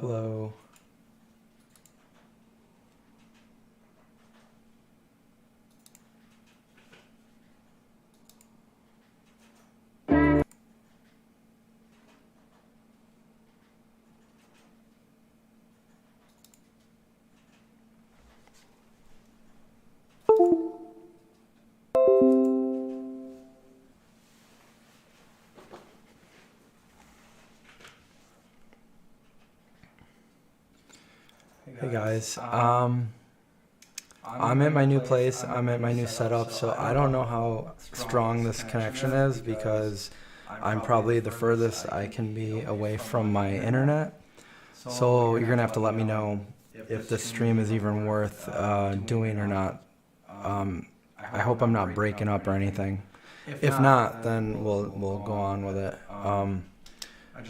Hello. Hey guys, I'm at my new place, I'm at my new setup, so I don't know how strong this connection is because I'm probably the furthest I can be away from my internet. So you're gonna have to let me know if this stream is even worth doing or not. I hope I'm not breaking up or anything. If not, then we'll go on with it.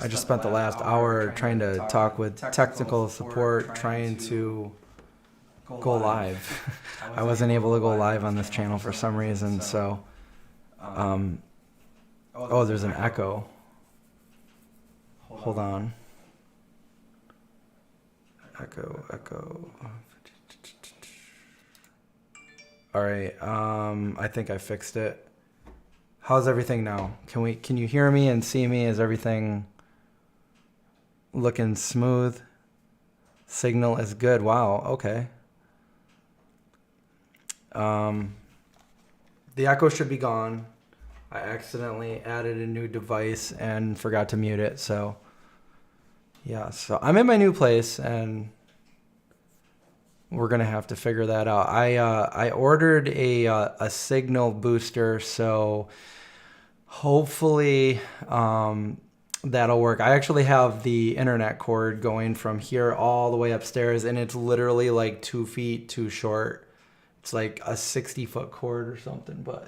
I just spent the last hour trying to talk with technical support, trying to go live. I wasn't able to go live on this channel for some reason, so oh, there's an echo. Hold on. Echo. All right, I think I fixed it. How's everything now? Can you hear me and see me? Is everything looking smooth? Signal is good. Wow, okay. The echo should be gone. I accidentally added a new device and forgot to mute it, so yeah, so I'm in my new place and we're gonna have to figure that out. I ordered a signal booster, so hopefully that'll work. I actually have the internet cord going from here all the way upstairs, and it's literally like 2 feet too short. It's like a 60-foot cord or something, but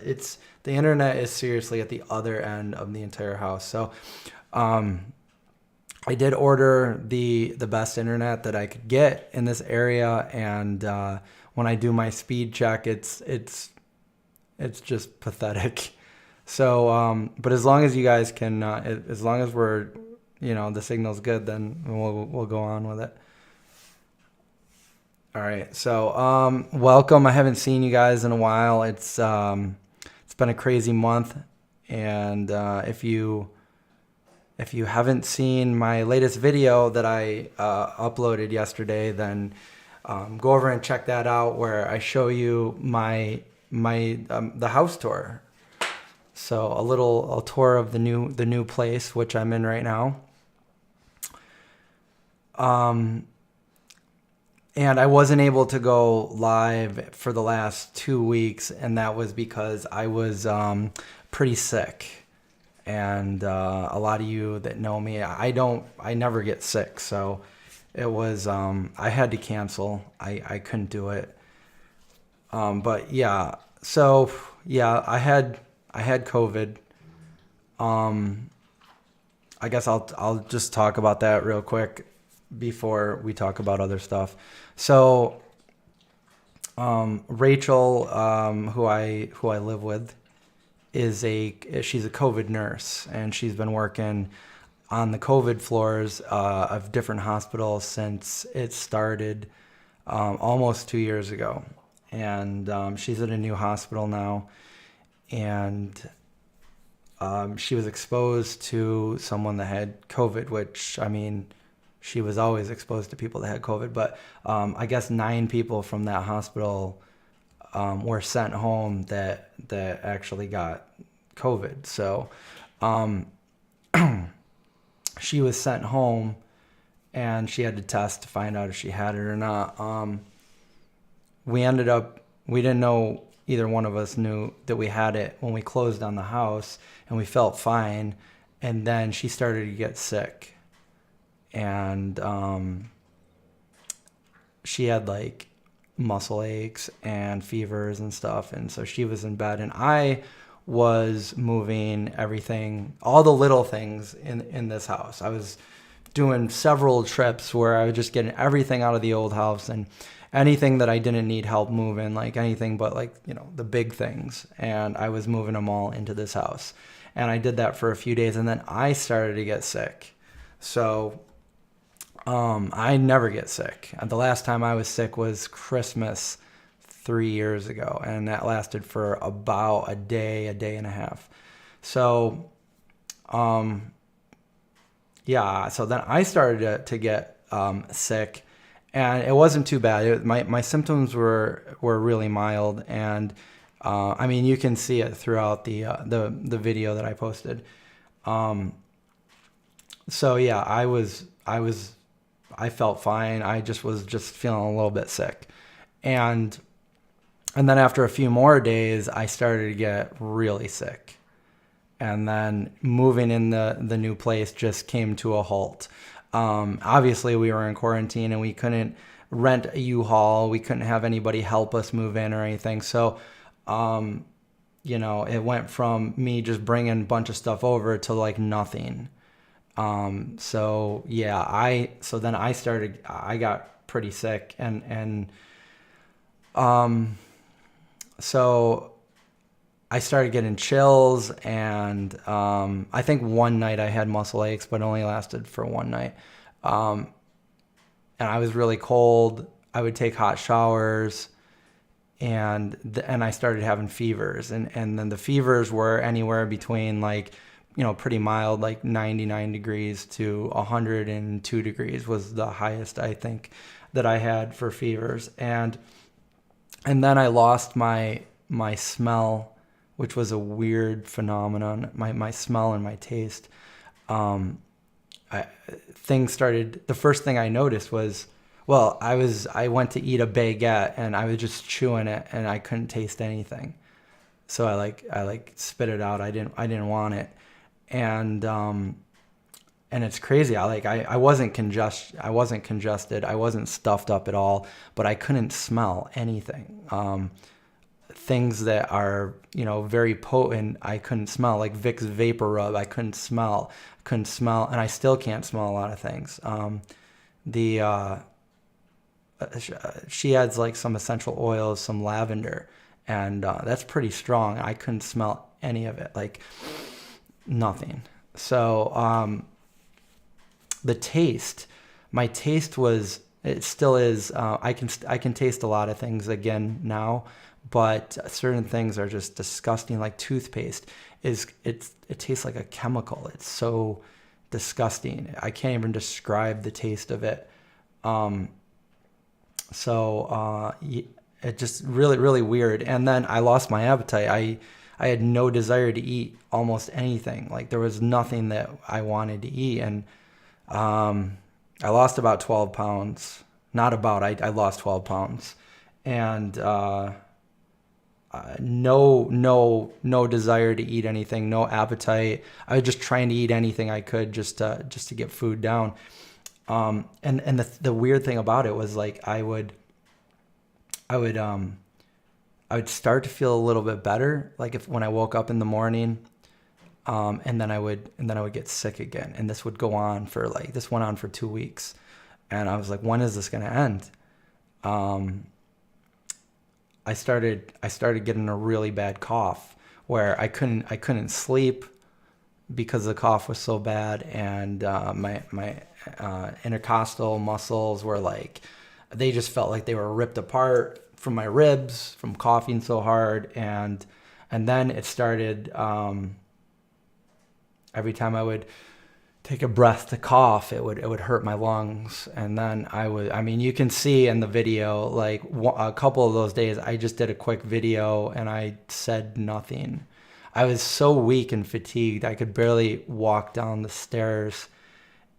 the internet is seriously at the other end of the entire house. So I did order the best internet that I could get in this area, and when I do my speed check, it's just pathetic. So, but as long as you guys can, as long as we're, the signal's good, then we'll go on with it. All right. So, welcome. I haven't seen you guys in a while. It's been a crazy month, and if you haven't seen my latest video that I uploaded yesterday, then go over and check that out, where I show you the house tour. So a tour of the new place, which I'm in right now. And I wasn't able to go live for the last 2 weeks, and that was because I was pretty sick. And a lot of you that know me, I never get sick, so it was I had to cancel. I couldn't do it. But yeah, so yeah, I had COVID. I guess I'll just talk about that real quick before we talk about other stuff. So Rachel, who I live with, she's a COVID nurse, and she's been working on the COVID floors of different hospitals since it started almost 2 years ago. And she's at a new hospital now, and she was exposed to someone that had COVID, which, I mean, she was always exposed to people that had COVID, but I guess 9 people from that hospital were sent home that actually got COVID. So she was sent home, and she had to test to find out if she had it or not. We didn't know, either one of us knew that we had it when we closed on the house, and we felt fine. And then she started to get sick, and she had like muscle aches and fevers and stuff, and so she was in bed, and I was moving everything, all the little things in this house. I was doing several trips where I was just getting everything out of the old house, and anything that I didn't need help moving, like anything but like, the big things, and I was moving them all into this house. And I did that for a few days, and then I started to get sick. So I never get sick. The last time I was sick was Christmas 3 years ago, and that lasted for about a day and a half. So, yeah, so then I started to get sick, and it wasn't too bad. My symptoms were really mild, and I mean, you can see it throughout the video that I posted. So yeah, I felt fine. I was just feeling a little bit sick, and then after a few more days, I started to get really sick. And then moving in the new place just came to a halt. Obviously, we were in quarantine and we couldn't rent a U-Haul. We couldn't have anybody help us move in or anything. So, it went from me just bringing a bunch of stuff over to like nothing. So yeah, so then I got pretty sick um, so I started getting chills, and I think one night I had muscle aches, but it only lasted for one night. And I was really cold. I would take hot showers, and I started having fevers, and then the fevers were anywhere between like, pretty mild, like 99 degrees to 102 degrees was the highest I think that I had for fevers. And then I lost my smell, which was a weird phenomenon, my smell and my taste. The first thing I noticed was, well, I went to eat a baguette and I was just chewing it and I couldn't taste anything. So I spit it out. I didn't want it. And it's crazy. I wasn't congested. I wasn't stuffed up at all, but I couldn't smell anything. Things that are, very potent, I couldn't smell, like Vicks Vapor Rub. I couldn't smell, and I still can't smell a lot of things. She adds like some essential oils, some lavender, and that's pretty strong. I couldn't smell any of it, like nothing. So my taste was, it still is. I can taste a lot of things again now, but certain things are just disgusting. Like toothpaste it tastes like a chemical. It's so disgusting. I can't even describe the taste of it. It just really, really weird. And then I lost my appetite. I had no desire to eat almost anything. Like there was nothing that I wanted to eat. And I lost about 12 pounds. Not about, I lost 12 pounds. And no desire to eat anything, no appetite. I was just trying to eat anything I could just to get food down. And the weird thing about it was like I would start to feel a little bit better, like when I woke up in the morning, and then I would get sick again, and this would go on for this went on for 2 weeks, and I was like, when is this gonna end? I started getting a really bad cough where I couldn't sleep because the cough was so bad, and my intercostal muscles were they just felt like they were ripped apart from my ribs from coughing so hard, and then it started, every time I would take a breath to cough, it would hurt my lungs. And then you can see in the video, a couple of those days, I just did a quick video and I said nothing. I was so weak and fatigued, I could barely walk down the stairs,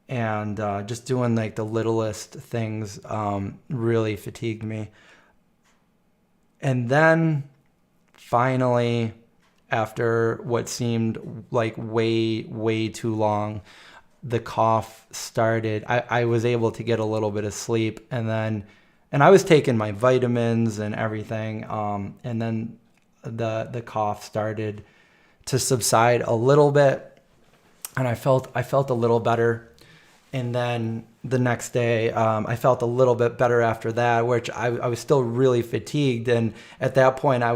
and just doing the littlest things really fatigued me. And then finally, after what seemed like way too long, the cough started. I was able to get a little bit of sleep, and I was taking my vitamins and everything, and then the cough started to subside a little bit, and I felt a little better. And then the next day, I felt a little bit better after that, which I was still really fatigued. And at that point, I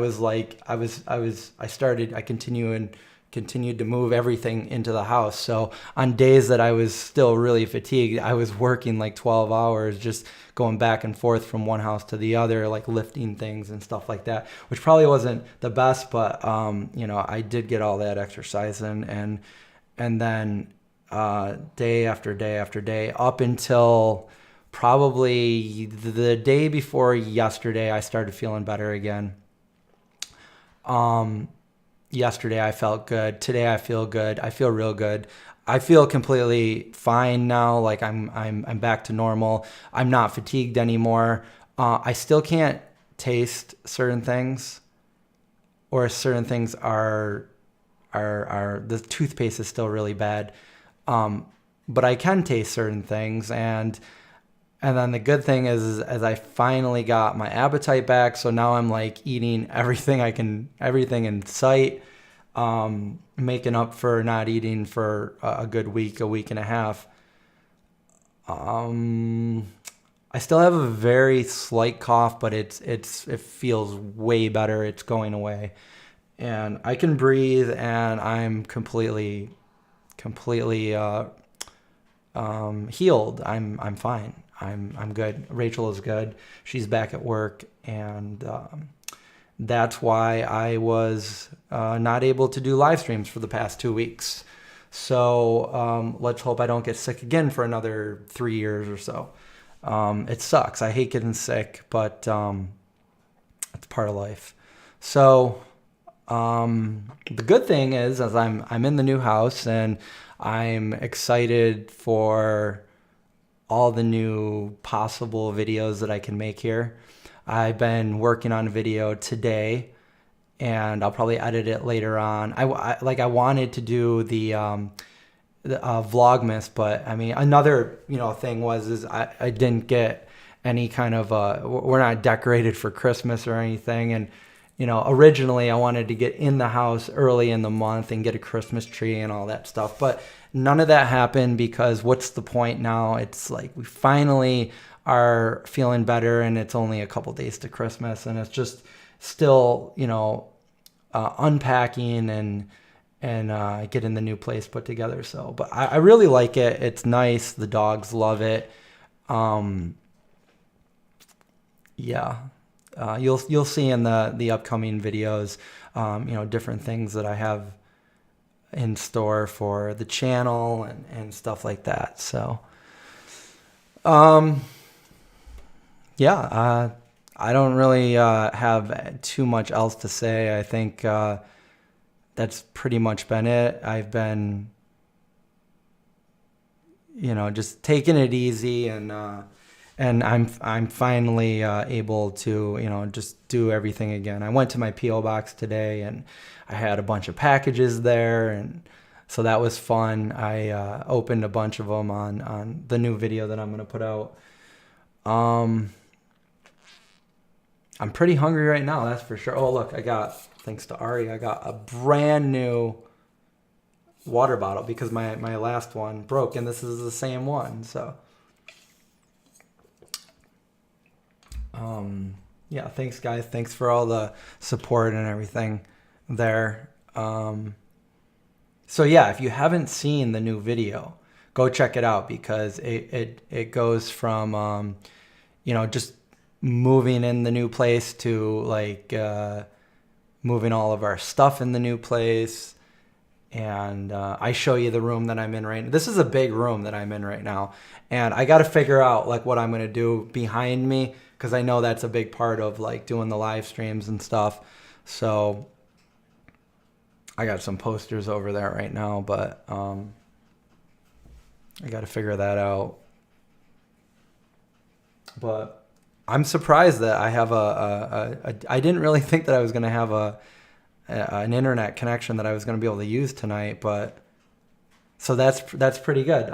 continued continued to move everything into the house. So on days that I was still really fatigued, I was working like 12 hours, just going back and forth from one house to the other, like lifting things and stuff like that, which probably wasn't the best, but I did get all that exercise in, and then day after day after day up until probably the day before yesterday, I started feeling better again. Yesterday I felt good. Today I feel good. I feel real good. I feel completely fine now. Like I'm back to normal. I'm not fatigued anymore. I still can't taste certain things, or certain things are the toothpaste is still really bad. But I can taste certain things, and then the good thing is as I finally got my appetite back, so now I'm like eating everything everything in sight, making up for not eating for a good week, a week and a half. I still have a very slight cough, but it feels way better. It's going away, and I can breathe, and I'm completely healed. I'm fine. I'm good. Rachel is good. She's back at work, and that's why I was not able to do live streams for the past 2 weeks. So let's hope I don't get sick again for another 3 years or so. It sucks. I hate getting sick, but it's part of life. So the good thing is, as I'm in the new house, and I'm excited for all the new possible videos that I can make here. I've been working on a video today, and I'll probably edit it later on. I wanted to do the Vlogmas, but I mean, another thing is I didn't get any kind of we're not decorated for Christmas or anything, and originally I wanted to get in the house early in the month and get a Christmas tree and all that stuff, but none of that happened, because what's the point now? It's like we finally are feeling better, and it's only a couple days to Christmas, and it's just still unpacking and getting the new place put together. So, but I really like it. It's nice. The dogs love it. You'll see in the upcoming videos, different things that I have in store for the channel and stuff like that. So, I don't really have too much else to say. I think that's pretty much been it. I've been, just taking it easy, and I'm finally able to, just do everything again. I went to my P.O. box today, and I had a bunch of packages there, and so that was fun. I opened a bunch of them on the new video that I'm going to put out. I'm pretty hungry right now, that's for sure. Oh, look, thanks to Ari, I got a brand new water bottle because my last one broke, and this is the same one. So, thanks guys. Thanks for all the support and everything there. So yeah, if you haven't seen the new video, go check it out, because it goes from, just moving in the new place to like moving all of our stuff in the new place. And I show you the room that I'm in right now. This is a big room that I'm in right now. And I got to figure out like what I'm going to do behind me, because I know that's a big part of like doing the live streams and stuff. So I got some posters over there right now, but I got to figure that out. But I'm surprised that I have I didn't really think that I was going to have an internet connection that I was going to be able to use tonight, but so that's pretty good.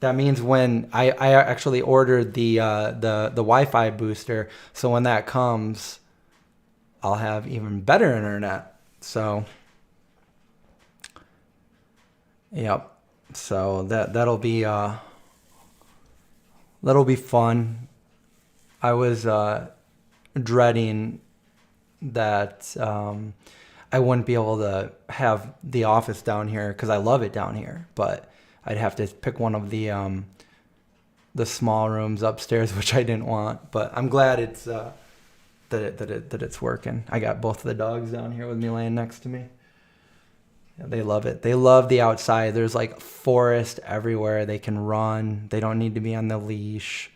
That means when I actually ordered the Wi-Fi booster, so when that comes, I'll have even better internet. So, yep. So that'll be fun. I was dreading that I wouldn't be able to have the office down here because I love it down here, but I'd have to pick one of the small rooms upstairs, which I didn't want. But I'm glad it's that it's working. I got both of the dogs down here with me laying next to me. Yeah, they love it. They love the outside. There's like forest everywhere. They can run. They don't need to be on the leash.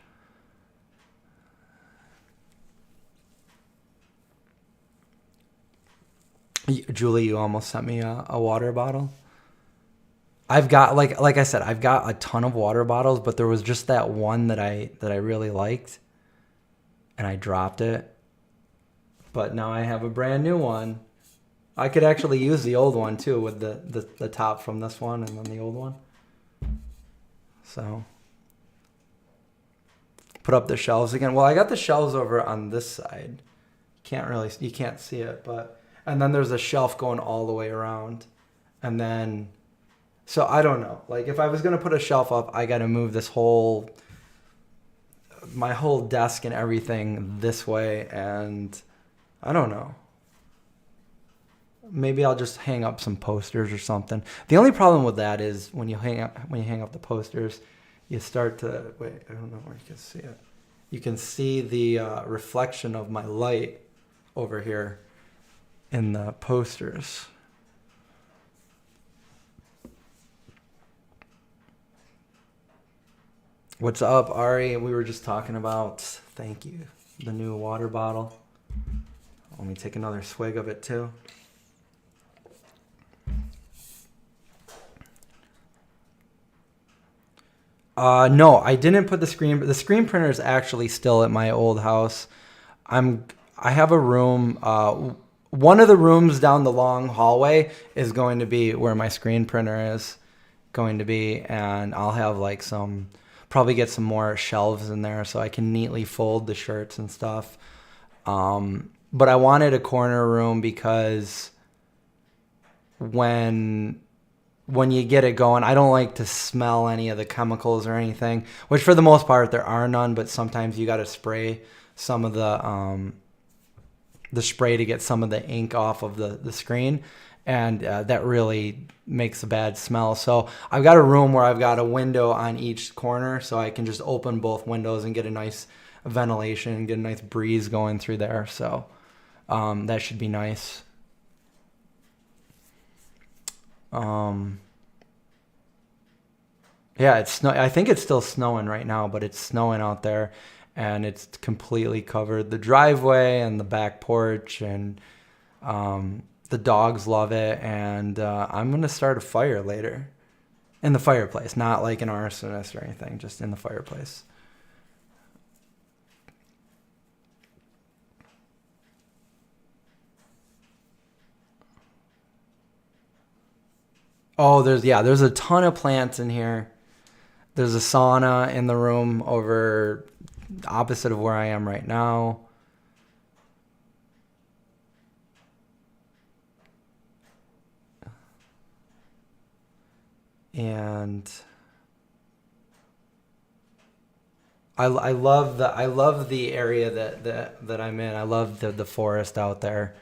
Julie, you almost sent me a water bottle. I've got like I said, I've got a ton of water bottles, but there was just that one that I really liked, and I dropped it. But now I have a brand new one. I could actually use the old one too, with the top from this one and then the old one. So put up the shelves again. Well, I got the shelves over on this side. You can't see it, but and then there's a shelf going all the way around, and then so I don't know. Like if I was gonna put a shelf up, I got to move my whole desk and everything this way, and I don't know. Maybe I'll just hang up some posters or something. The only problem with that is when you hang up the posters, you start to wait. I don't know where you can see it. You can see the reflection of my light over here in the posters. What's up, Ari? We were just talking about, thank you, the new water bottle. Let me take another swig of it too. No, I didn't put the screen printer is actually still at my old house. I have a room, one of the rooms down the long hallway is going to be where my screen printer is going to be, and I'll have like probably get some more shelves in there so I can neatly fold the shirts and stuff. But I wanted a corner room because when you get it going, I don't like to smell any of the chemicals or anything, which for the most part there are none, but sometimes you got to spray some of the spray to get some of the ink off of the screen, and that really makes a bad smell. So I've got a room where I've got a window on each corner, so I can just open both windows and get a nice ventilation, get a nice breeze going through there. So that should be nice. Yeah, I think it's still snowing right now, but it's snowing out there, and it's completely covered the driveway and the back porch, and the dogs love it. And I'm gonna start a fire later in the fireplace, not like an arsonist or anything, just in the fireplace. Oh, there's a ton of plants in here. There's a sauna in the room over opposite of where I am right now. And I love the area that I'm in. I love the forest out there.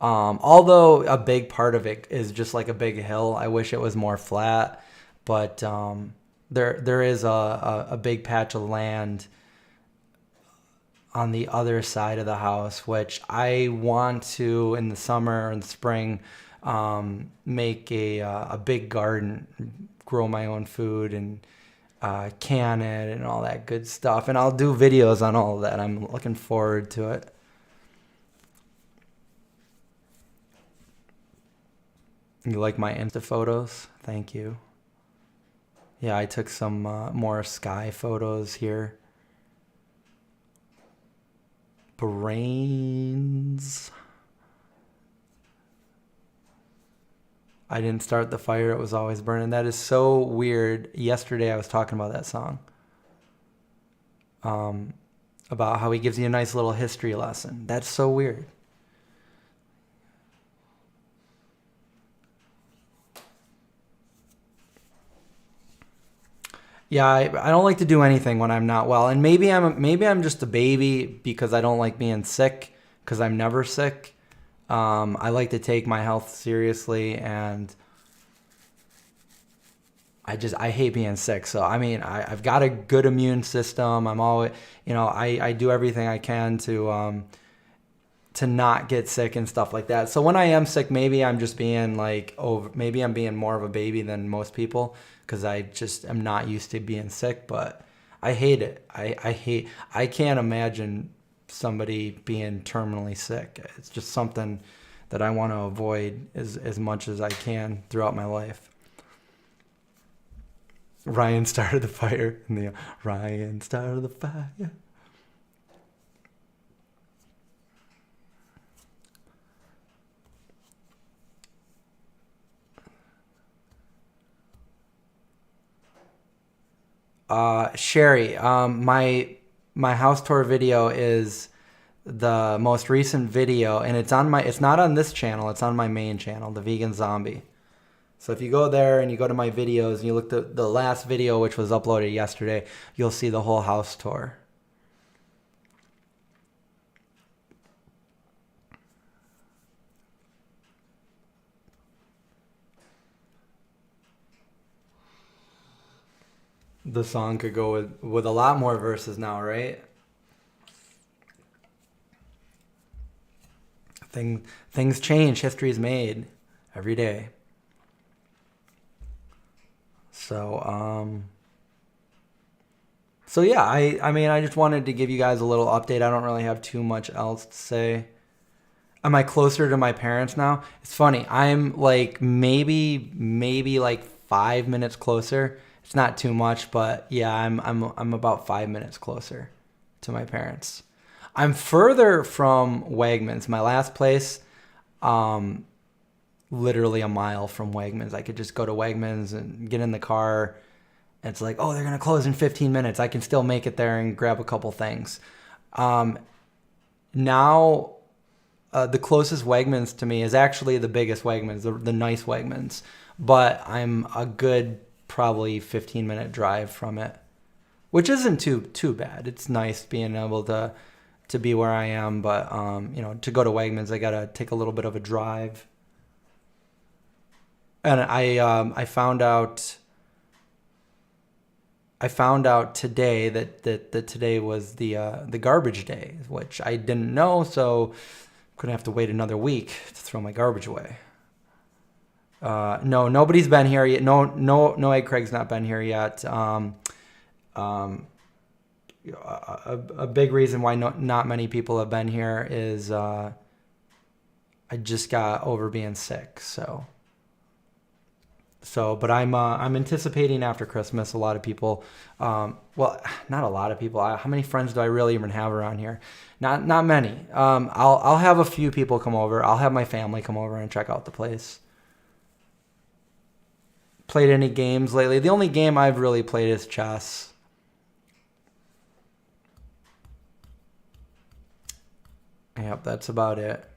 Although a big part of it is just like a big hill. I wish it was more flat, but there is a big patch of land on the other side of the house, which I want to, in the summer and spring, make a big garden, grow my own food, and can it and all that good stuff. And I'll do videos on all of that. I'm looking forward to it. You like my Insta photos? Thank you. Yeah, I took some more sky photos here. Brains. I didn't start the fire, it was always burning. That is so weird. Yesterday I was talking about that song. About how he gives you a nice little history lesson. That's so weird. Yeah, I don't like to do anything when I'm not well. And maybe I'm just a baby because I don't like being sick because I'm never sick. I like to take my health seriously, and I hate being sick. So I mean, I've got a good immune system. I'm always, I do everything I can to not get sick and stuff like that. So when I am sick, maybe I'm just being like over, maybe I'm being more of a baby than most people because I just am not used to being sick. But I hate it. I can't imagine somebody being terminally sick. It's just something that I want to avoid as much as I can throughout my life. Ryan started the fire. Ryan started the fire. Sherry, my house tour video is the most recent video, and it's not on this channel, it's on my main channel, the Vegan Zombie. So if you go there and you go to my videos and you look at the last video, which was uploaded yesterday, you'll see the whole house tour. The song could go with a lot more verses now, right? Things change, history's made every day. So yeah, I mean, I just wanted to give you guys a little update. I don't really have too much else to say. Am I closer to my parents now? It's funny. I'm like maybe like 5 minutes closer. It's not too much, but yeah, I'm about 5 minutes closer to my parents. I'm further from Wegmans. My last place, literally a mile from Wegmans. I could just go to Wegmans and get in the car. And it's like, oh, they're gonna close in 15 minutes. I can still make it there and grab a couple things. Now. The closest Wegmans to me is actually the biggest Wegmans, the nice Wegmans. But I'm a good probably 15-minute drive from it, which isn't too bad. It's nice being able to be where I am, but to go to Wegmans, I gotta take a little bit of a drive. And I found out today that today was the garbage day, which I didn't know, so gonna have to wait another week to throw my garbage away. No, nobody's been here yet. No, Egg Craig's not been here yet. A big reason why not many people have been here is I just got over being sick. But I'm anticipating after Christmas a lot of people. Well, not a lot of people. How many friends do I really even have around here? Not many. I'll have a few people come over. I'll have my family come over and check out the place. Played any games lately? The only game I've really played is chess. Yep, that's about it.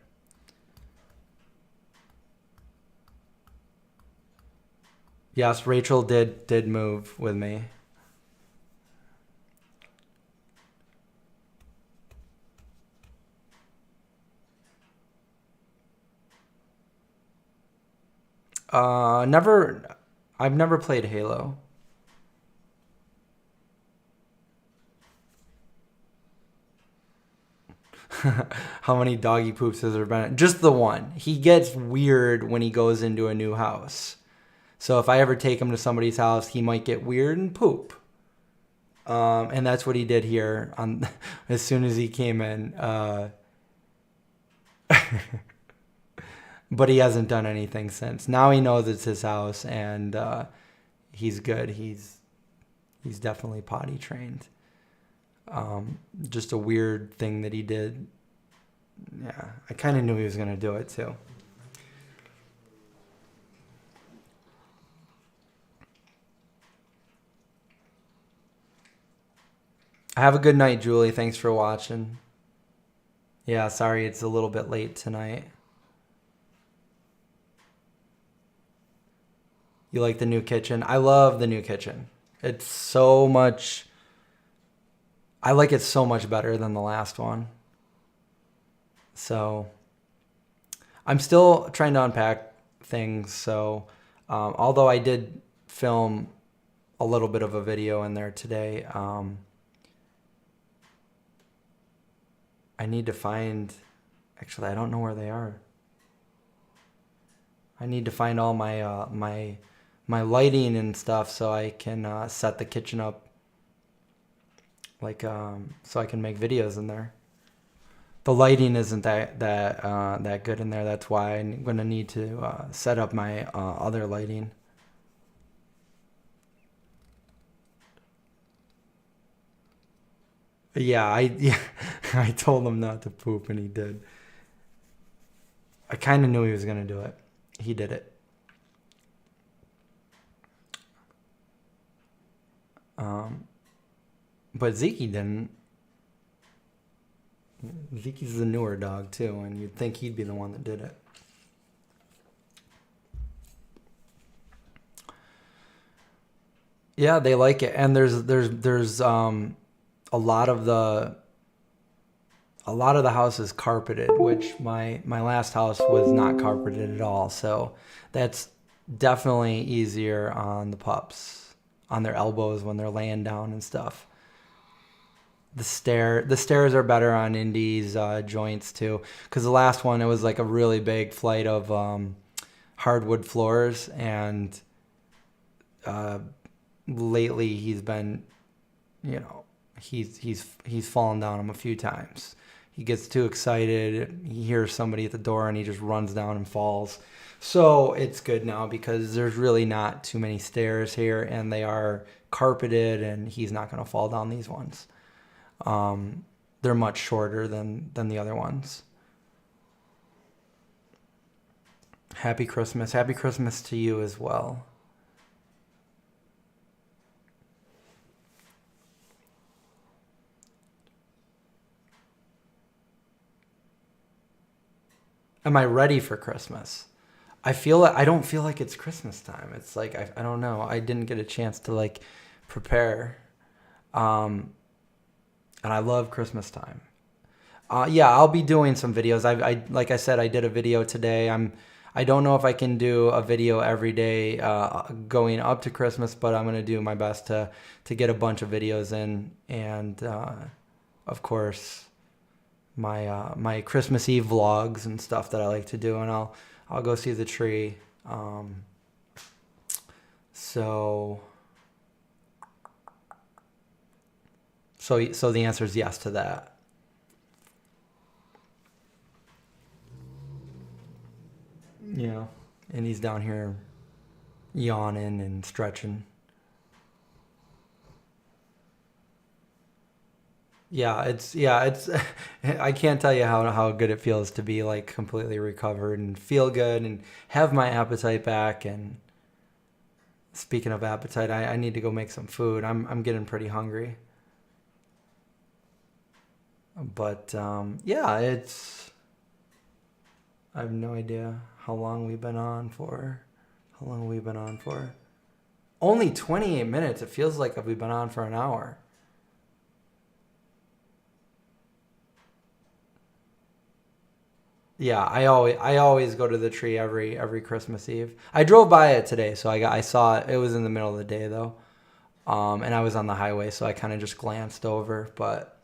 Yes, Rachel did move with me. I've never played Halo. How many doggy poops has there been? Just the one. He gets weird when he goes into a new house. So if I ever take him to somebody's house, he might get weird and poop. And that's what he did here as soon as he came in. But he hasn't done anything since. Now he knows it's his house, and he's good. He's definitely potty trained. Just a weird thing that he did. Yeah, I kind of knew he was going to do it too. Have a good night, Julie. Thanks for watching. Yeah, sorry it's a little bit late tonight. You like the new kitchen? I love the new kitchen. It's so much... I like it so much better than the last one. So, I'm still trying to unpack things. So, although I did film a little bit of a video in there today, I need to find, actually, I don't know where they are. I need to find all my my lighting and stuff so I can set the kitchen up like so I can make videos in there. The lighting isn't that good in there. That's why I'm gonna need to set up my other lighting. Yeah, I told him not to poop and he did. I kind of knew he was gonna do it. He did it. But Zeke didn't. Zeke's the newer dog too, and you'd think he'd be the one that did it. Yeah, they like it, and there's a lot of the house is carpeted, which my last house was not carpeted at all. So that's definitely easier on the pups, on their elbows when they're laying down and stuff. The stairs are better on Indy's joints too, because the last one it was like a really big flight of hardwood floors, and lately he's been, you know, he's fallen down them a few times. He gets too excited. He hears somebody at the door and he just runs down and falls. So it's good now because there's really not too many stairs here, and they are carpeted, and he's not going to fall down these ones. They're much shorter than the other ones. Happy Christmas. Happy Christmas to you as well. Am I ready for Christmas? I don't feel like it's Christmas time. It's like I don't know. I didn't get a chance to like prepare. And I love Christmas time. Yeah, I'll be doing some videos. I like I said, I did a video today. I don't know if I can do a video every day going up to Christmas, but I'm gonna do my best to get a bunch of videos in, and of course my Christmas Eve vlogs and stuff that I like to do, and I'll go see the tree. So the answer is yes to that. Yeah, and he's down here yawning and stretching. Yeah, it's I can't tell you how good it feels to be like completely recovered and feel good and have my appetite back. And speaking of appetite, I need to go make some food. I'm getting pretty hungry. But yeah, I have no idea how long we've been on for. How long have we been on for? Only 28 minutes. It feels like we've been on for an hour. Yeah, I always go to the tree every Christmas Eve. I drove by it today, so I saw it. It was in the middle of the day though, and I was on the highway, so I kind of just glanced over. But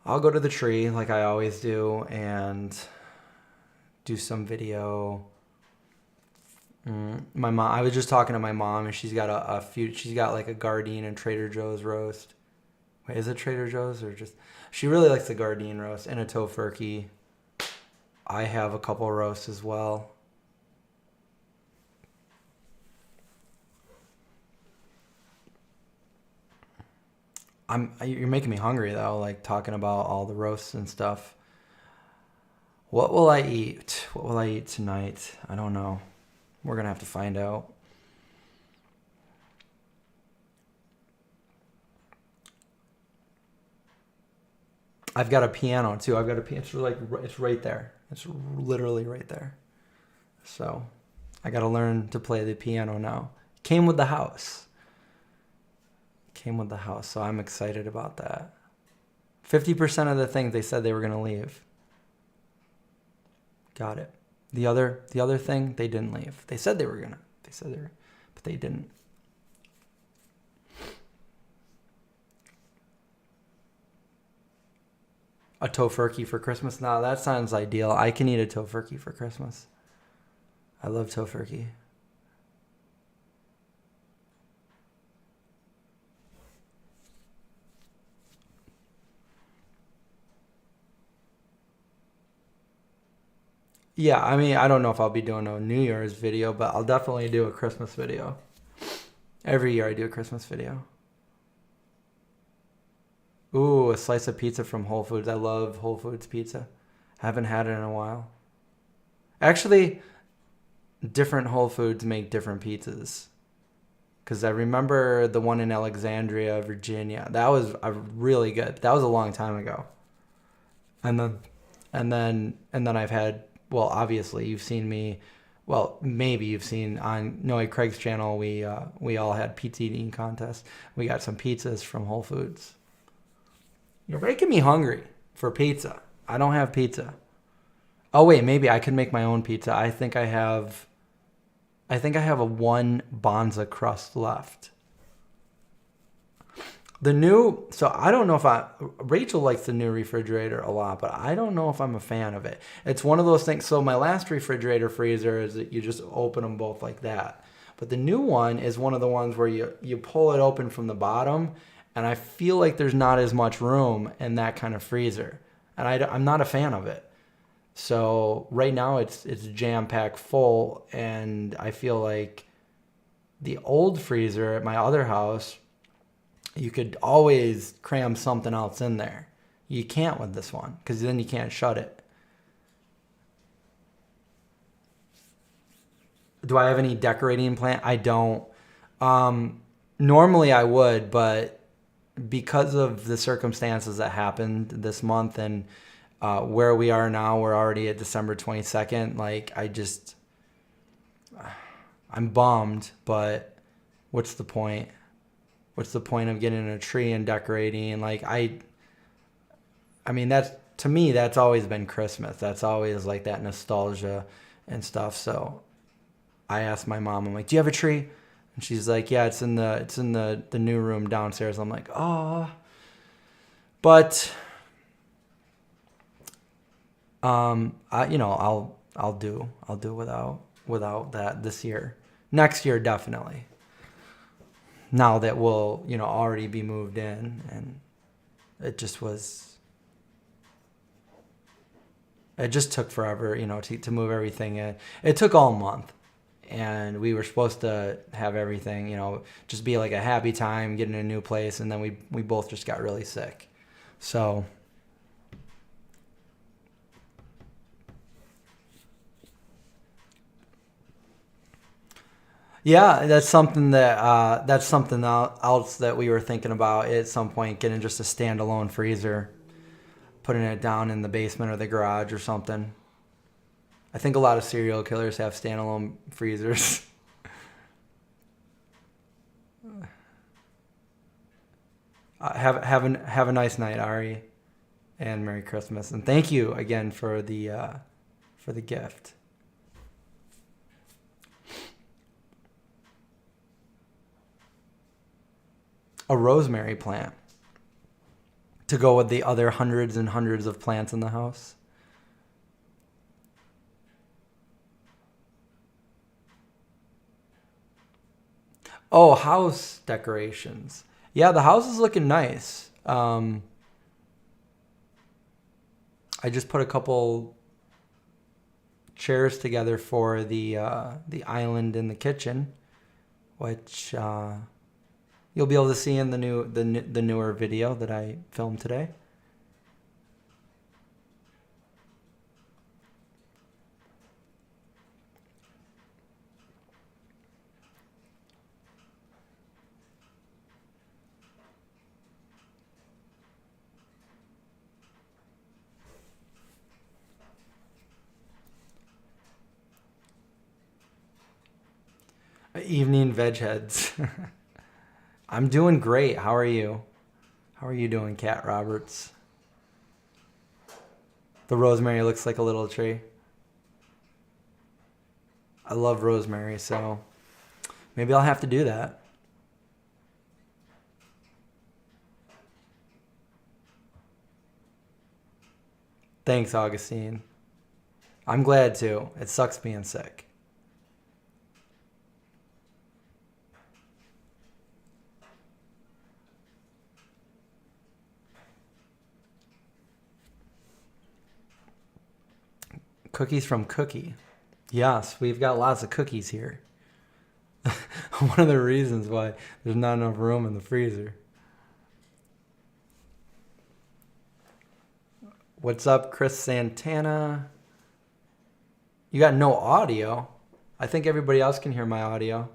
I'll go to the tree like I always do and do some video. My mom. I was just talking to my mom, and she's got a few. She's got like a Gardein and Trader Joe's roast. Wait, is it Trader Joe's or just? She really likes the Gardein roast and a tofurkey. I have a couple roasts as well. You're making me hungry though, like talking about all the roasts and stuff. What will I eat? What will I eat tonight? I don't know. We're gonna have to find out. I've got a piano too. I've got a piano. It's like it's right there. It's literally right there. So I got to learn to play the piano now. Came with the house. Came with the house. So I'm excited about that. 50% of the things they said they were going to leave. Got it. The other thing, they didn't leave. They said they were gonna. They said they were, but they didn't. A tofurkey for Christmas? No, that sounds ideal. I can eat a tofurkey for Christmas. I love tofurkey. Yeah, I mean, I don't know if I'll be doing a New Year's video, but I'll definitely do a Christmas video. Every year I do a Christmas video. Ooh, a slice of pizza from Whole Foods. I love Whole Foods pizza. Haven't had it in a while. Actually, different Whole Foods make different pizzas. Because I remember the one in Alexandria, Virginia. That was a really good. That was a long time ago. And then, and then I've had. Well, obviously you've seen me. Well, maybe you've seen on Noe Craig's channel. We all had pizza eating contest. We got some pizzas from Whole Foods. You're making me hungry for pizza. I don't have pizza. Oh wait, maybe I could make my own pizza. I think I have a one Bonza crust left. So I don't know Rachel likes the new refrigerator a lot, but I don't know if I'm a fan of it. It's one of those things. So my last refrigerator freezer is that you just open them both like that. But the new one is one of the ones where you pull it open from the bottom, and I feel like there's not as much room in that kind of freezer. And I'm not a fan of it. So right now it's jam-packed full, and I feel like the old freezer at my other house, you could always cram something else in there. You can't with this one, because then you can't shut it. Do I have any decorating plan? I don't. Normally I would, but because of the circumstances that happened this month and where we are now, we're already at December 22nd. Like, I'm bummed, but what's the point? What's the point of getting a tree and decorating? Like, I mean, to me, that's always been Christmas. That's always like that nostalgia and stuff. So I asked my mom, I'm like, do you have a tree? And she's like, yeah, it's in the new room downstairs. I'm like, oh, but I'll do without that this year. Next year, definitely. Now that we'll, already be moved in, and it just took forever, to move everything in. It took all month, and we were supposed to have everything, just be like a happy time, getting a new place, and then we both just got really sick. So yeah, that's something else that we were thinking about at some point, getting just a standalone freezer, putting it down in the basement or the garage or something. I think a lot of serial killers have standalone freezers. Have a nice night, Ari, and Merry Christmas, and thank you again for the gift. A rosemary plant to go with the other hundreds and hundreds of plants in the house. Oh, house decorations. Yeah, the house is looking nice. I just put a couple chairs together for the island in the kitchen, which you'll be able to see in the newer video that I filmed today. Evening veg heads. I'm doing great. How are you? How are you doing, Kat Roberts? The rosemary looks like a little tree. I love rosemary, so maybe I'll have to do that. Thanks, Augustine. I'm glad too. It sucks being sick. Cookies from Cookie. Yes, we've got lots of cookies here. One of the reasons why there's not enough room in the freezer. What's up, Chris Santana? You got no audio? I think everybody else can hear my audio.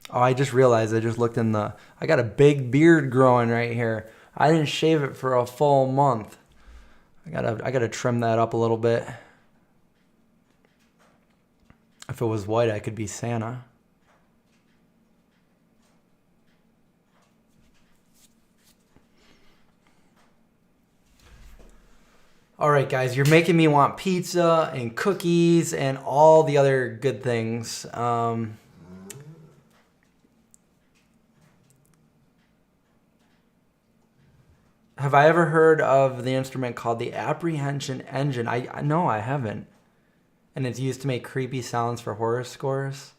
Oh, I just realized I just looked in the... I got a big beard growing right here. I didn't shave it for a full month. I gotta trim that up a little bit. If it was white, I could be Santa. All right, guys, you're making me want pizza and cookies and all the other good things. Have I ever heard of the instrument called the apprehension engine? No, I haven't. And it's used to make creepy sounds for horror scores.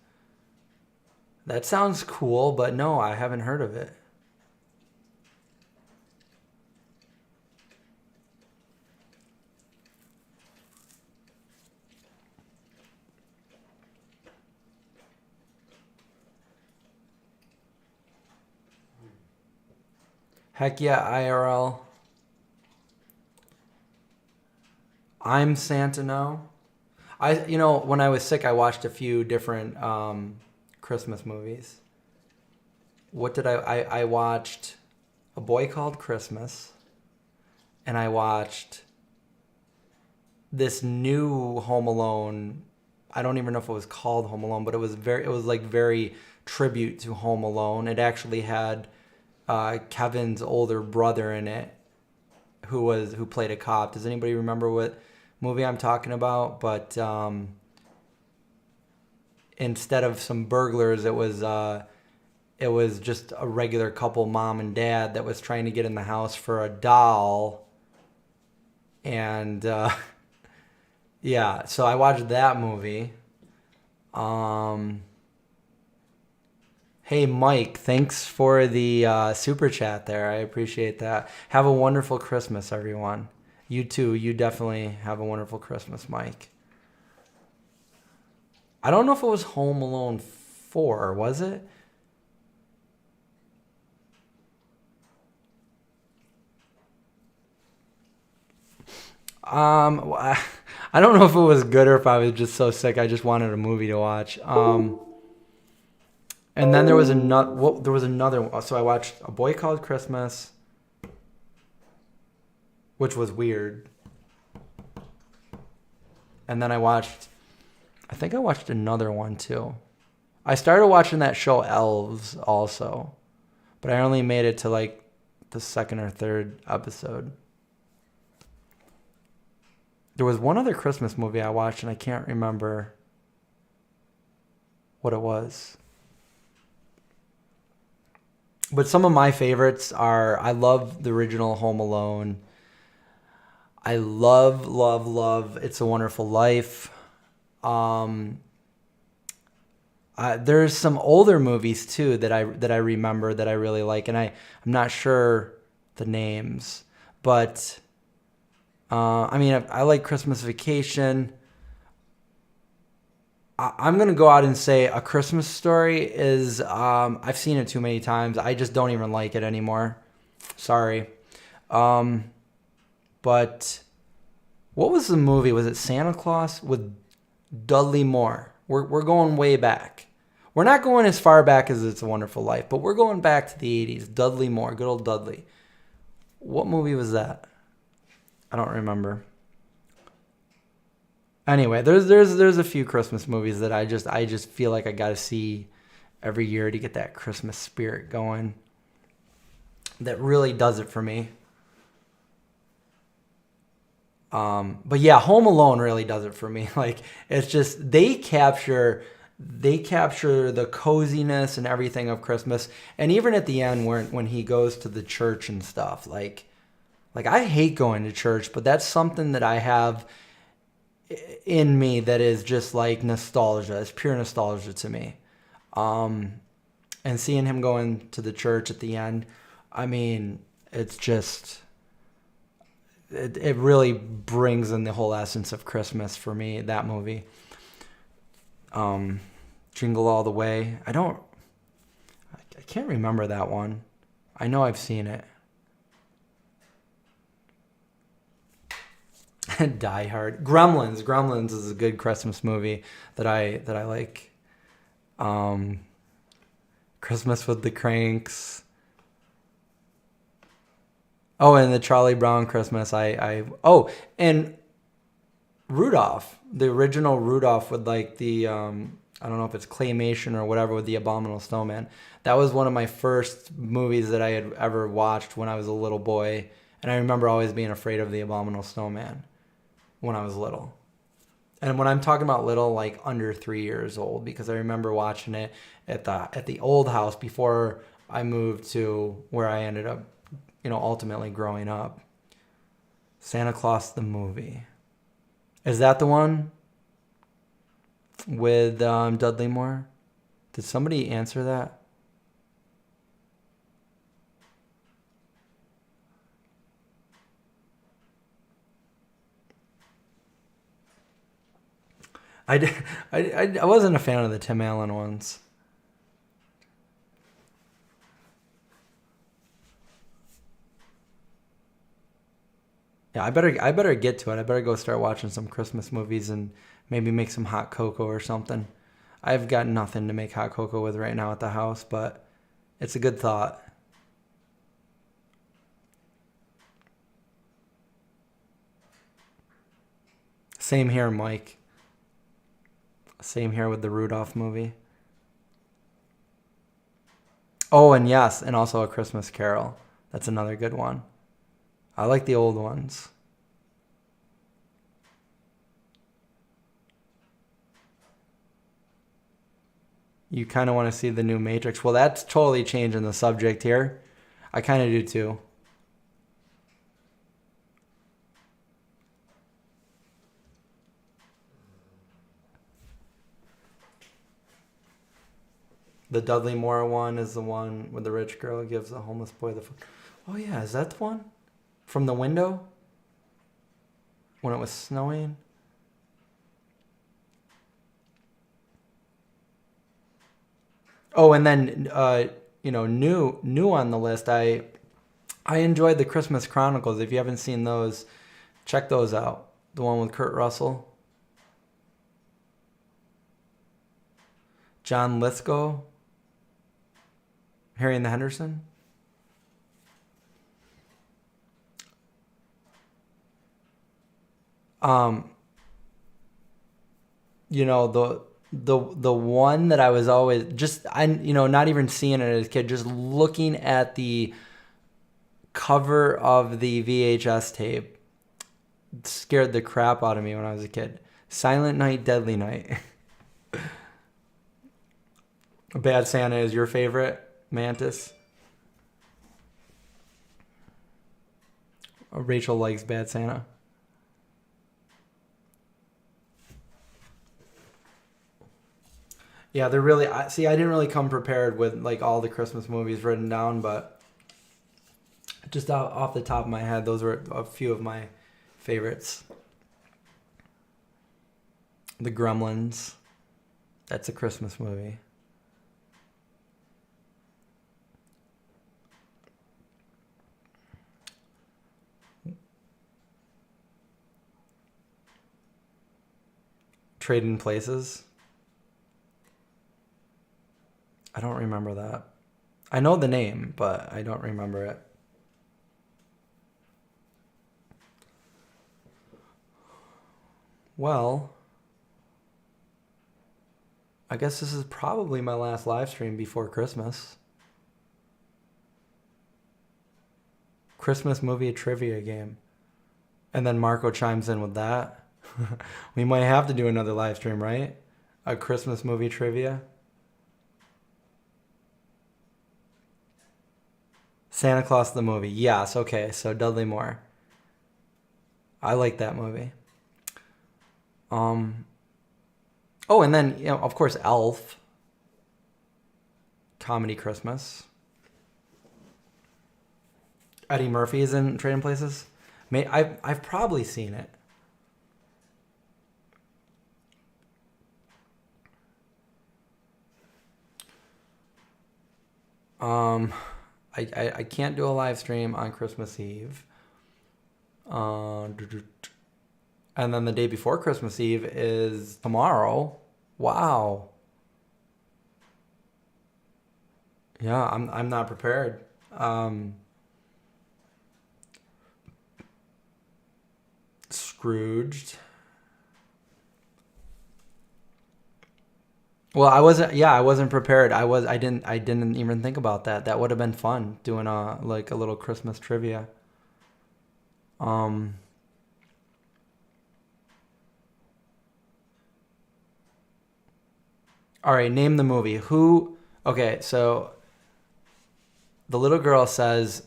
That sounds cool, but no, I haven't heard of it. Heck yeah, IRL. I'm Santa now. When I was sick, I watched a few different Christmas movies. What did I watched A Boy Called Christmas, and I watched this new Home Alone. I don't even know if it was called Home Alone, but it was like very tribute to Home Alone. It actually had Kevin's older brother in it, who played a cop. Does anybody remember what movie I'm talking about? But instead of some burglars, it was just a regular couple, mom and dad, that was trying to get in the house for a doll. And yeah, so I watched that movie. Hey, Mike, thanks for the super chat there. I appreciate that. Have a wonderful Christmas, everyone. You too. You definitely have a wonderful Christmas, Mike. I don't know if it was Home Alone 4, was it? I don't know if it was good or if I was just so sick I just wanted a movie to watch. And then there was another. So I watched A Boy Called Christmas, which was weird. And then I think I watched another one too. I started watching that show Elves also, but I only made it to like the second or third episode. There was one other Christmas movie I watched and I can't remember what it was. But some of my favorites are, I love the original Home Alone. I love It's a Wonderful Life. There's some older movies too that I remember that I really like, and I'm not sure the names, but I like Christmas Vacation. I'm going to go out and say A Christmas Story is, I've seen it too many times. I just don't even like it anymore. Sorry. But what was the movie? Was it Santa Claus with Dudley Moore? We're going way back. We're not going as far back as It's a Wonderful Life, but we're going back to the 80s. Dudley Moore, good old Dudley. What movie was that? I don't remember. Anyway, there's a few Christmas movies that I just feel like I got to see every year to get that Christmas spirit going. That really does it for me. But yeah, Home Alone really does it for me. Like it's just they capture the coziness and everything of Christmas. And even at the end when he goes to the church and stuff, like I hate going to church, but that's something that I have in me that is just like nostalgia. It's pure nostalgia to me. And seeing him going to the church at the end, I mean, it's just it really brings in the whole essence of Christmas for me, that movie. Jingle All the Way. I can't remember that one. I know I've seen it. Die Hard. Gremlins. Gremlins is a good Christmas movie that I like. Christmas with the Cranks. Oh, and the Charlie Brown Christmas. And Rudolph, the original Rudolph with like the I don't know if it's claymation or whatever with the Abominable Snowman. That was one of my first movies that I had ever watched when I was a little boy, and I remember always being afraid of the Abominable Snowman when I was little. And when I'm talking about little, like under 3 years old, because I remember watching it at the old house before I moved to where I ended up, ultimately growing up. Santa Claus the movie. Is that the one with Dudley Moore? Did somebody answer that? I wasn't a fan of the Tim Allen ones. Yeah, I better get to it. I better go start watching some Christmas movies and maybe make some hot cocoa or something. I've got nothing to make hot cocoa with right now at the house, but it's a good thought. Same here, Mike. Same here with the Rudolph movie. Oh, and yes, and also A Christmas Carol. That's another good one. I like the old ones. You kind of want to see the new Matrix. Well, that's totally changing the subject here. I kind of do too. The Dudley Moore one is the one where the rich girl gives the homeless boy the food. Oh yeah, is that the one? From the window? When it was snowing? Oh, and then new on the list. I enjoyed the Christmas Chronicles. If you haven't seen those, check those out. The one with Kurt Russell, John Lithgow, Harry and the Henderson. Um, the one that I was always not even seeing it as a kid, just looking at the cover of the VHS tape scared the crap out of me when I was a kid. Silent Night, Deadly Night. Bad Santa is your favorite, Mantis? Rachel likes Bad Santa. Yeah, they're really. See, I didn't really come prepared with like all the Christmas movies written down, but just off the top of my head, those were a few of my favorites. The Gremlins. That's a Christmas movie. Trading Places. I don't remember that. I know the name, but I don't remember it. Well, I guess this is probably my last live stream before Christmas. Christmas movie trivia game. And then Marco chimes in with that. We might have to do another live stream, right? A Christmas movie trivia. Santa Claus the movie. Yes, okay. So Dudley Moore. I like that movie. Oh, and then, of course, Elf. Comedy Christmas. Eddie Murphy is in Trading Places. I've probably seen it. I can't do a live stream on Christmas Eve. And then the day before Christmas Eve is tomorrow. Wow. Yeah, I'm not prepared. Scrooged. Well, I wasn't prepared. I didn't even think about that. That would have been fun doing a little Christmas trivia. All right, name the movie. Okay, so the little girl says,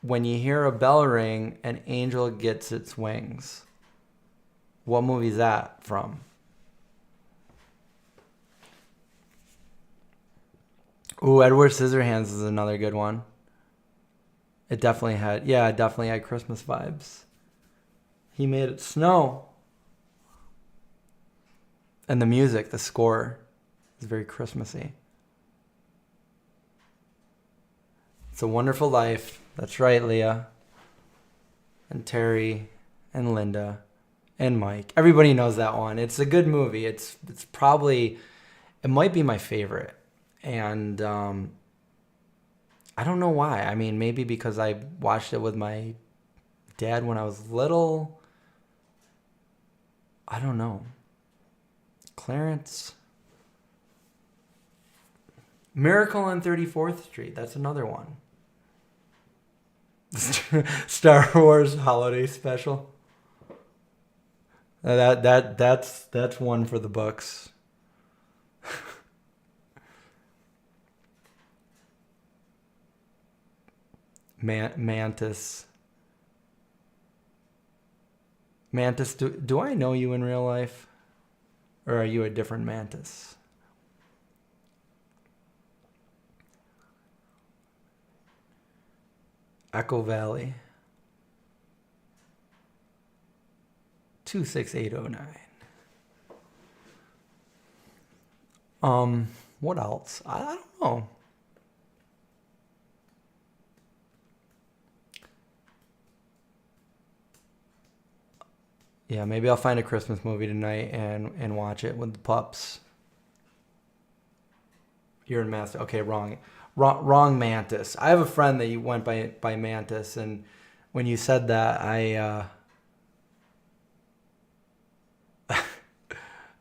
when you hear a bell ring, an angel gets its wings. What movie is that from? Ooh, Edward Scissorhands is another good one. It definitely had Christmas vibes. He made it snow. And the music, the score, is very Christmassy. It's a Wonderful Life. That's right, Leah. And Terry and Linda and Mike. Everybody knows that one. It's a good movie. It's probably, it might be my favorite. And I don't know why. I mean, maybe because I watched it with my dad when I was little. I don't know. Clarence. Miracle on 34th Street. That's another one. Star Wars Holiday Special. That's one for the books. Mantis. Mantis, do I know you in real life? Or are you a different Mantis? Echo Valley. 26809. What else? I don't know. Yeah, maybe I'll find a Christmas movie tonight and watch it with the pups. You're in Master. Okay, wrong Mantis. I have a friend that you went by Mantis, and when you said that, I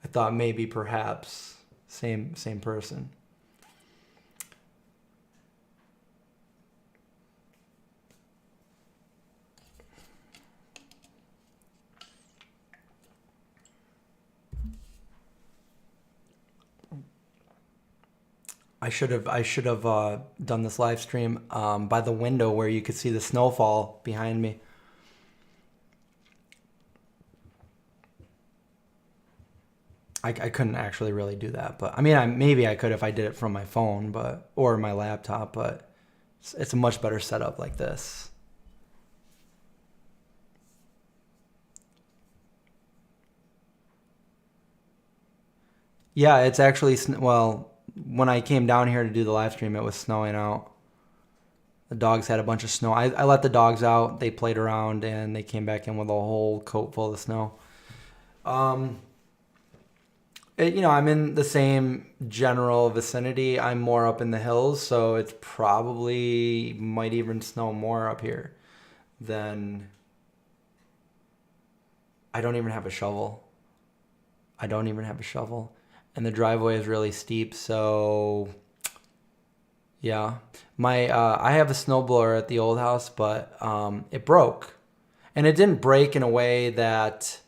thought maybe perhaps same person. I should have done this live stream by the window where you could see the snowfall behind me. I couldn't actually really do that, but I mean, maybe I could if I did it from my phone, or my laptop, but it's a much better setup like this. Yeah, it's actually well, when I came down here to do the live stream, it was snowing out. The dogs had a bunch of snow. I let the dogs out. They played around, and they came back in with a whole coat full of snow. I'm in the same general vicinity. I'm more up in the hills, so it's probably might even snow more up here than. I don't even have a shovel. And the driveway is really steep, so yeah. I have a snowblower at the old house, but it broke, And it didn't break in a way that,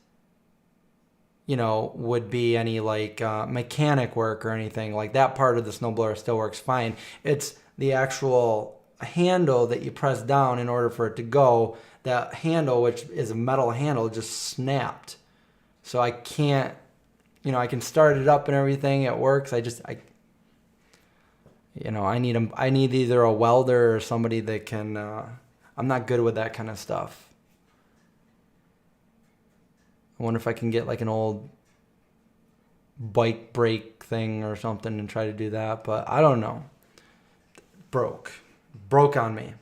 you know, would be any like mechanic work or anything. Like that part of the snowblower still works fine. It's the actual handle that you press down in order for it to go. That handle, which is a metal handle, just snapped. So I can't, you know, I can start it up and everything. It works. I need either a welder or somebody that can, I'm not good with that kind of stuff. I wonder if I can get like an old bike brake thing or something and try to do that, but I don't know. Broke on me.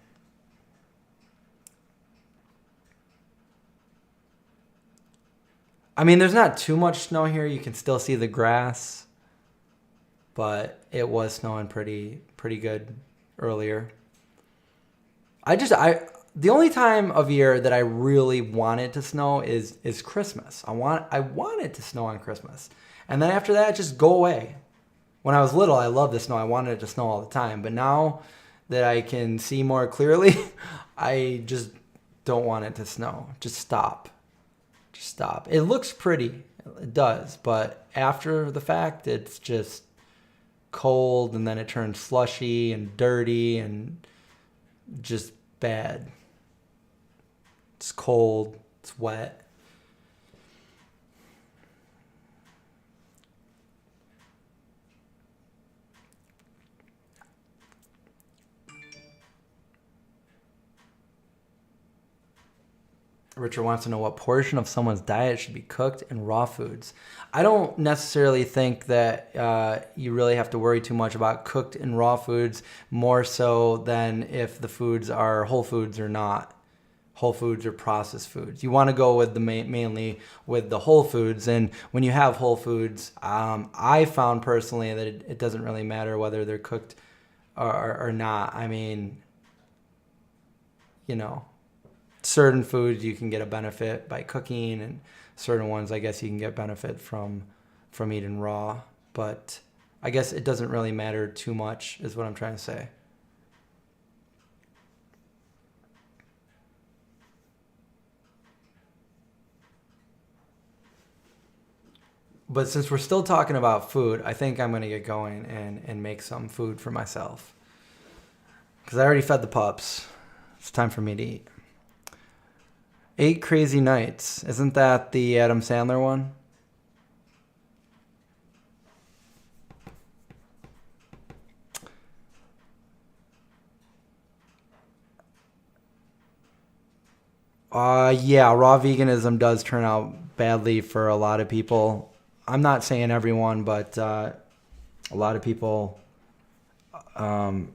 I mean, there's not too much snow here. You can still see the grass, but it was snowing pretty good earlier. The only time of year that I really want it to snow is Christmas. I want it to snow on Christmas. And then after that, just go away. When I was little, I loved the snow. I wanted it to snow all the time. But now that I can see more clearly, I just don't want it to snow. Just stop. Just stop. It looks pretty. It does. But after the fact, it's just cold, and then it turns slushy and dirty and just bad. It's cold. It's wet. Richard wants to know what portion of someone's diet should be cooked and raw foods. I don't necessarily think that you really have to worry too much about cooked and raw foods, more so than if the foods are whole foods or not. Whole foods or processed foods. You want to go with mainly with the whole foods. And when you have whole foods, I found personally that it doesn't really matter whether they're cooked or not. I mean, you know, certain foods you can get a benefit by cooking, and certain ones I guess you can get benefit from eating raw. But I guess it doesn't really matter too much is what I'm trying to say. But since we're still talking about food, I think I'm going to get going and make some food for myself. Because I already fed the pups. It's time for me to eat. 8 Crazy Nights. Isn't that the Adam Sandler one? Yeah, raw veganism does turn out badly for a lot of people. I'm not saying everyone, but a lot of people, I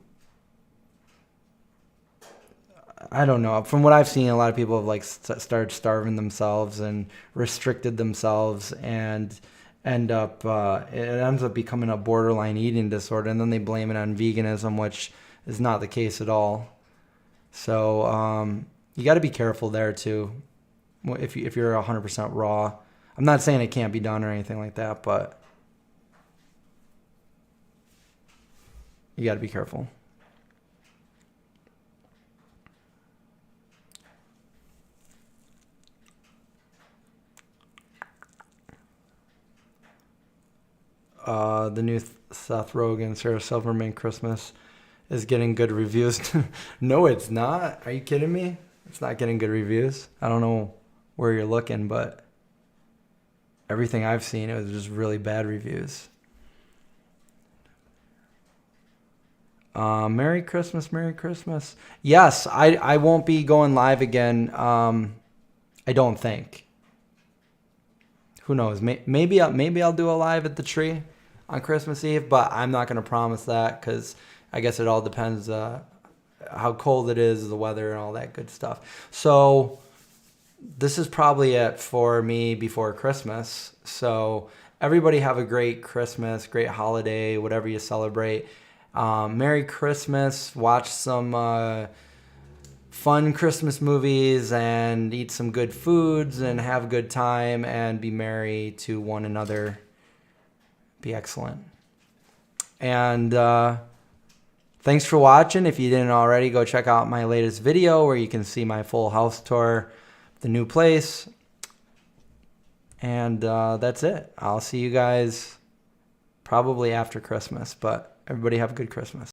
don't know. From what I've seen, a lot of people have like started starving themselves and restricted themselves, and it ends up becoming a borderline eating disorder, and then they blame it on veganism, which is not the case at all. So you got to be careful there too. If you're 100% raw. I'm not saying it can't be done or anything like that, but you got to be careful. The new Seth Rogen, Sarah Silverman Christmas is getting good reviews. No, it's not. Are you kidding me? It's not getting good reviews. I don't know where you're looking, but everything I've seen, it was just really bad reviews. Merry Christmas, Merry Christmas. Yes, I won't be going live again. I don't think. Who knows? Maybe I'll do a live at the tree on Christmas Eve, but I'm not going to promise that because I guess it all depends how cold it is, the weather, and all that good stuff. So this is probably it for me before Christmas. So everybody have a great Christmas, great holiday, whatever you celebrate. Merry Christmas. Watch some fun Christmas movies and eat some good foods and have a good time and be merry to one another. Be excellent. And thanks for watching. If you didn't already, go check out my latest video where you can see my full house tour. the new place. And that's it. I'll see you guys probably after Christmas, but everybody have a good Christmas.